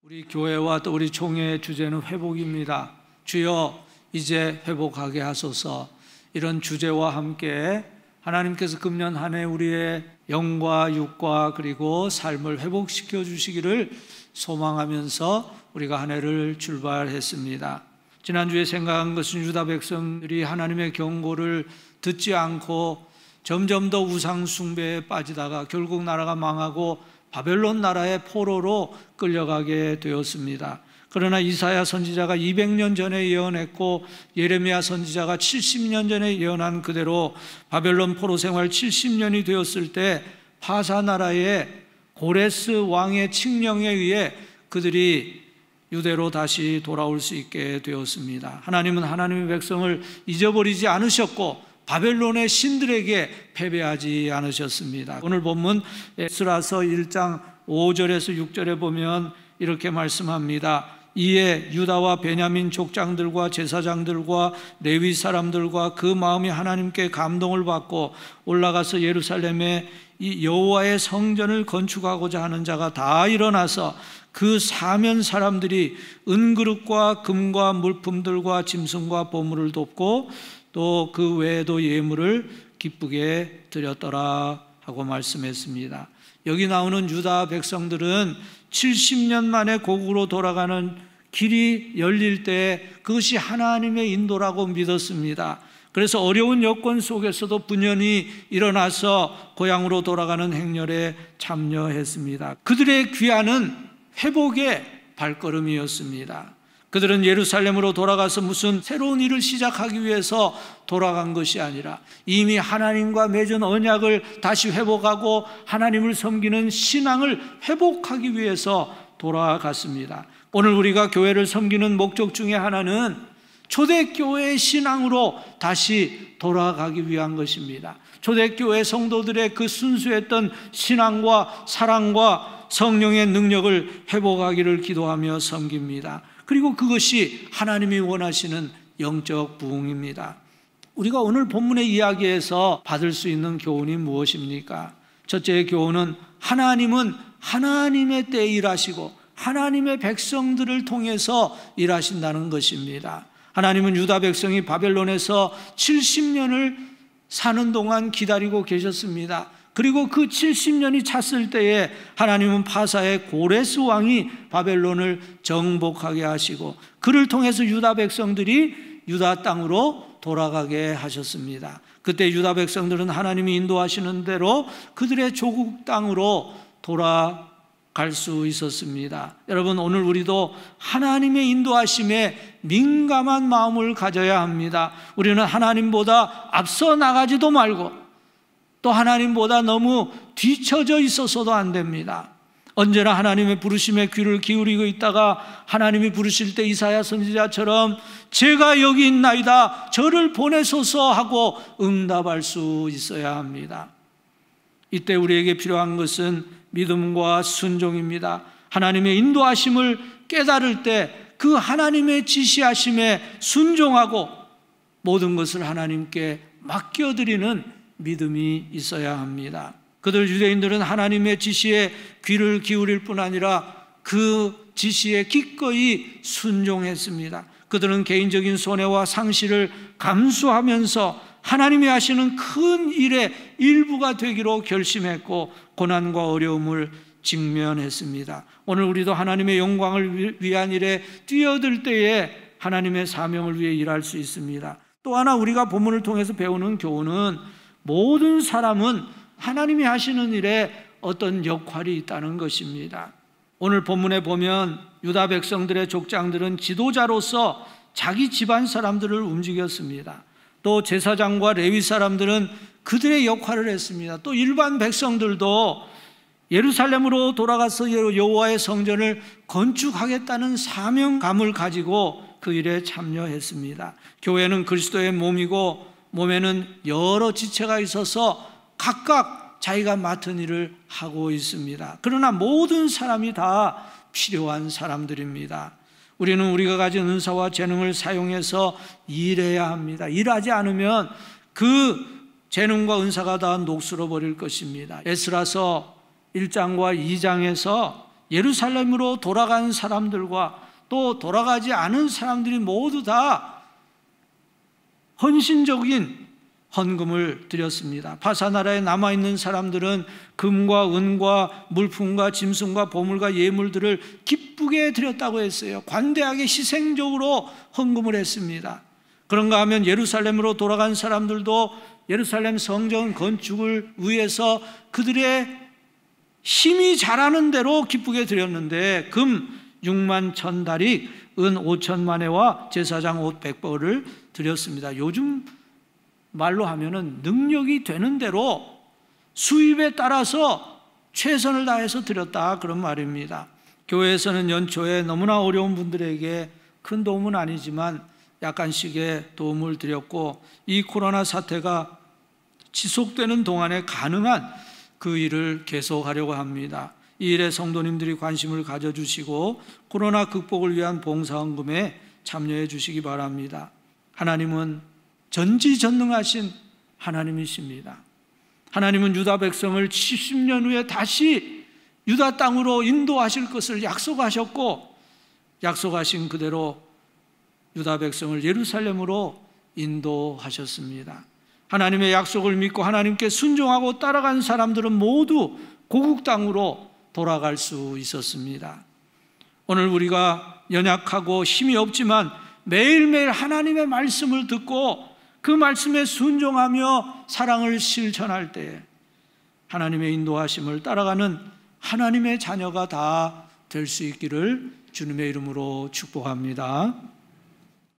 우리 교회와 또 우리 총회의 주제는 회복입니다. 주여 이제 회복하게 하소서. 이런 주제와 함께 하나님께서 금년 한 해 우리의 영과 육과 그리고 삶을 회복시켜 주시기를 소망하면서 우리가 한 해를 출발했습니다. 지난주에 생각한 것은 유다 백성들이 하나님의 경고를 듣지 않고 점점 더 우상 숭배에 빠지다가 결국 나라가 망하고 바벨론 나라의 포로로 끌려가게 되었습니다. 그러나 이사야 선지자가 200년 전에 예언했고 예레미야 선지자가 70년 전에 예언한 그대로 바벨론 포로 생활 70년이 되었을 때 파사 나라의 고레스 왕의 칙령에 의해 그들이 유대로 다시 돌아올 수 있게 되었습니다. 하나님은 하나님의 백성을 잊어버리지 않으셨고 바벨론의 신들에게 패배하지 않으셨습니다. 오늘 본문 에스라서 1장 5절에서 6절에 보면 이렇게 말씀합니다. 이에 유다와 베냐민 족장들과 제사장들과 레위 사람들과 그 마음이 하나님께 감동을 받고 올라가서 예루살렘에 이 여호와의 성전을 건축하고자 하는 자가 다 일어나서 그 사면 사람들이 은그릇과 금과 물품들과 짐승과 보물을 돕고 또 그 외에도 예물을 기쁘게 드렸더라 하고 말씀했습니다. 여기 나오는 유다 백성들은 70년 만에 고국으로 돌아가는 길이 열릴 때 그것이 하나님의 인도라고 믿었습니다. 그래서 어려운 여건 속에서도 분연히 일어나서 고향으로 돌아가는 행렬에 참여했습니다. 그들의 귀환은 회복의 발걸음이었습니다. 그들은 예루살렘으로 돌아가서 무슨 새로운 일을 시작하기 위해서 돌아간 것이 아니라 이미 하나님과 맺은 언약을 다시 회복하고 하나님을 섬기는 신앙을 회복하기 위해서 돌아갔습니다. 오늘 우리가 교회를 섬기는 목적 중에 하나는 초대교회의 신앙으로 다시 돌아가기 위한 것입니다. 초대교회 성도들의 그 순수했던 신앙과 사랑과 성령의 능력을 회복하기를 기도하며 섬깁니다. 그리고 그것이 하나님이 원하시는 영적 부흥입니다. 우리가 오늘 본문의 이야기에서 받을 수 있는 교훈이 무엇입니까? 첫째 교훈은 하나님은 하나님의 때에 일하시고 하나님의 백성들을 통해서 일하신다는 것입니다. 하나님은 유다 백성이 바벨론에서 70년을 사는 동안 기다리고 계셨습니다. 그리고 그 70년이 찼을 때에 하나님은 파사의 고레스 왕이 바벨론을 정복하게 하시고 그를 통해서 유다 백성들이 유다 땅으로 돌아가게 하셨습니다. 그때 유다 백성들은 하나님이 인도하시는 대로 그들의 조국 땅으로 돌아갈 수 있었습니다. 여러분, 오늘 우리도 하나님의 인도하심에 민감한 마음을 가져야 합니다. 우리는 하나님보다 앞서 나가지도 말고 또 하나님보다 너무 뒤처져 있어서도 안 됩니다. 언제나 하나님의 부르심에 귀를 기울이고 있다가 하나님이 부르실 때 이사야 선지자처럼 제가 여기 있나이다 저를 보내소서 하고 응답할 수 있어야 합니다. 이때 우리에게 필요한 것은 믿음과 순종입니다. 하나님의 인도하심을 깨달을 때 그 하나님의 지시하심에 순종하고 모든 것을 하나님께 맡겨드리는 믿음이 있어야 합니다. 그들 유대인들은 하나님의 지시에 귀를 기울일 뿐 아니라 그 지시에 기꺼이 순종했습니다. 그들은 개인적인 손해와 상실을 감수하면서 하나님이 하시는 큰 일의 일부가 되기로 결심했고 고난과 어려움을 직면했습니다. 오늘 우리도 하나님의 영광을 위한 일에 뛰어들 때에 하나님의 사명을 위해 일할 수 있습니다. 또 하나 우리가 본문을 통해서 배우는 교훈은 모든 사람은 하나님이 하시는 일에 어떤 역할이 있다는 것입니다. 오늘 본문에 보면 유다 백성들의 족장들은 지도자로서 자기 집안 사람들을 움직였습니다. 또 제사장과 레위 사람들은 그들의 역할을 했습니다. 또 일반 백성들도 예루살렘으로 돌아가서 여호와의 성전을 건축하겠다는 사명감을 가지고 그 일에 참여했습니다. 교회는 그리스도의 몸이고 몸에는 여러 지체가 있어서 각각 자기가 맡은 일을 하고 있습니다. 그러나 모든 사람이 다 필요한 사람들입니다. 우리는 우리가 가진 은사와 재능을 사용해서 일해야 합니다. 일하지 않으면 그 재능과 은사가 다 녹슬어 버릴 것입니다. 에스라서 1장과 2장에서 예루살렘으로 돌아간 사람들과 또 돌아가지 않은 사람들이 모두 다 헌신적인 헌금을 드렸습니다. 파사나라에 남아있는 사람들은 금과 은과 물품과 짐승과 보물과 예물들을 기쁘게 드렸다고 했어요. 관대하게 희생적으로 헌금을 했습니다. 그런가 하면 예루살렘으로 돌아간 사람들도 예루살렘 성전 건축을 위해서 그들의 힘이 자라는 대로 기쁘게 드렸는데 금 6만 1,000다릭, 은 5천만 회와 제사장 옷 100벌을 드렸습니다. 요즘 말로 하면은 능력이 되는 대로 수입에 따라서 최선을 다해서 드렸다, 그런 말입니다. 교회에서는 연초에 너무나 어려운 분들에게 큰 도움은 아니지만 약간씩의 도움을 드렸고, 이 코로나 사태가 지속되는 동안에 가능한 그 일을 계속하려고 합니다. 이 일에 성도님들이 관심을 가져주시고 코로나 극복을 위한 봉사헌금에 참여해 주시기 바랍니다. 하나님은 전지전능하신 하나님이십니다. 하나님은 유다 백성을 70년 후에 다시 유다 땅으로 인도하실 것을 약속하셨고, 약속하신 그대로 유다 백성을 예루살렘으로 인도하셨습니다. 하나님의 약속을 믿고 하나님께 순종하고 따라간 사람들은 모두 고국 땅으로 돌아갈 수 있었습니다. 오늘 우리가 연약하고 힘이 없지만 매일매일 하나님의 말씀을 듣고 그 말씀에 순종하며 사랑을 실천할 때 하나님의 인도하심을 따라가는 하나님의 자녀가 다 될 수 있기를 주님의 이름으로 축복합니다.